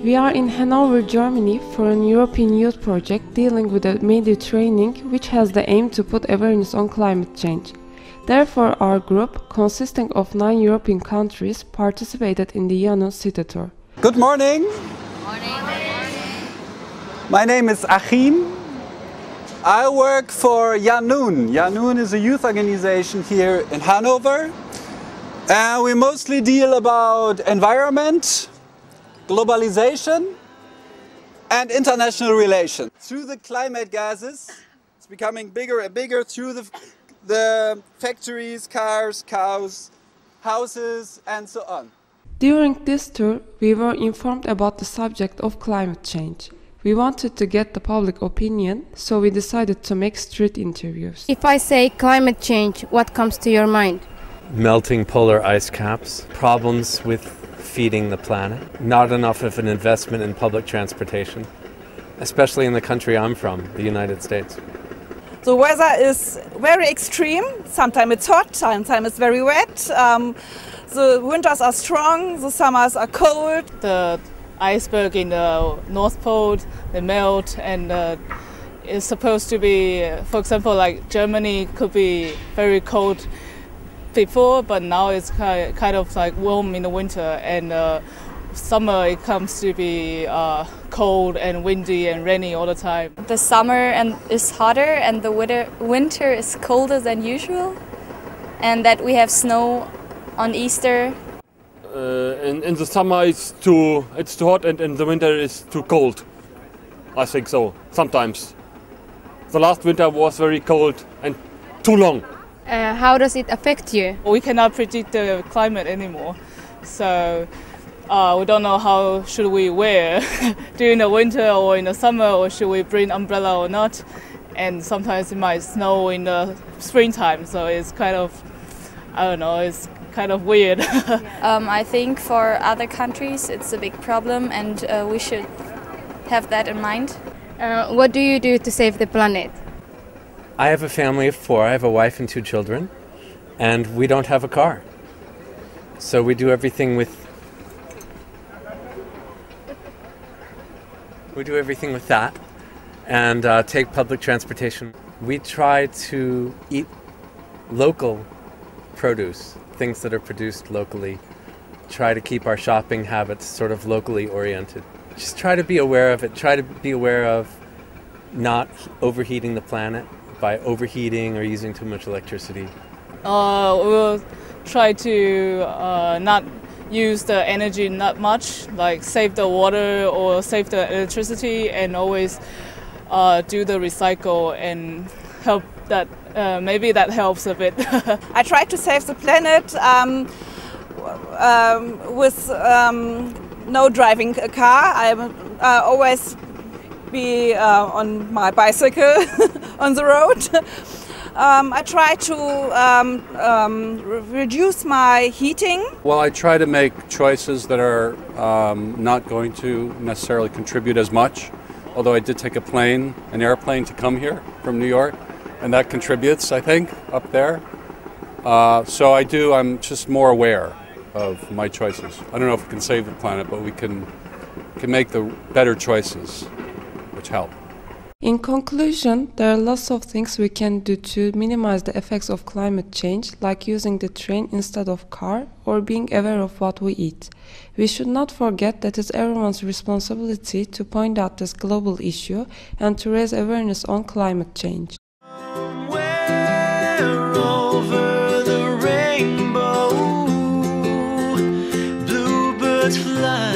We are in Hanover, Germany for an European youth project dealing with a media training which has the aim to put awareness on climate change. Therefore, our group, consisting of 9 European countries, participated in the Yano city tour. Good morning. My name is Achim. I work for Yanoon. Yanoon is a youth organization here in Hanover. And we mostly deal about environment, globalization and international relations. Through the climate gases, it's becoming bigger and bigger through the factories, cars, cows, houses and so on. During this tour, we were informed about the subject of climate change. We wanted to get the public opinion, so we decided to make street interviews. If I say climate change, what comes to your mind? Melting polar ice caps, problems with feeding the planet, not enough of an investment in public transportation, especially in the country I'm from, the United States. The weather is very extreme. Sometimes it's hot, sometimes it's very wet. The winters are strong, the summers are cold. The iceberg in the North Pole, they melt, and it's supposed to be, for example, like Germany could be very cold before, but now it's kind of like warm in the winter, and summer it comes to be cold and windy and rainy all the time. The summer is hotter and the winter is colder than usual, and that we have snow on Easter. In the summer it's too hot, and in the winter it's too cold. I think so, sometimes. The last winter was very cold and too long. How does it affect you? We cannot predict the climate anymore, so we don't know how should we wear during the winter or in the summer, or should we bring umbrella or not. And sometimes it might snow in the springtime, so it's kind of, I don't know, it's kind of weird. I think for other countries it's a big problem, and we should have that in mind. What do you do to save the planet? I have a family of 4. I have a wife and 2 children, and we don't have a car. So we do everything with that and take public transportation. We try to eat local produce, things that are produced locally. Try to keep our shopping habits sort of locally oriented. Just try to be aware of it. Try to be aware of not overheating the planet by overheating or using too much electricity. We'll try to not use the energy not much, like save the water or save the electricity, and always do the recycle and help that. Maybe that helps a bit. I try to save the planet with no driving a car. I always be on my bicycle on the road. I try to reduce my heating. Well, I try to make choices that are not going to necessarily contribute as much, although I did take an airplane to come here from New York, and that contributes, I think, up there. So I'm just more aware of my choices. I don't know if we can save the planet, but we can make the better choices, which help. In conclusion, there are lots of things we can do to minimize the effects of climate change, like using the train instead of car or being aware of what we eat. We should not forget that it's everyone's responsibility to point out this global issue and to raise awareness on climate change. Over the rainbow, bluebirds fly.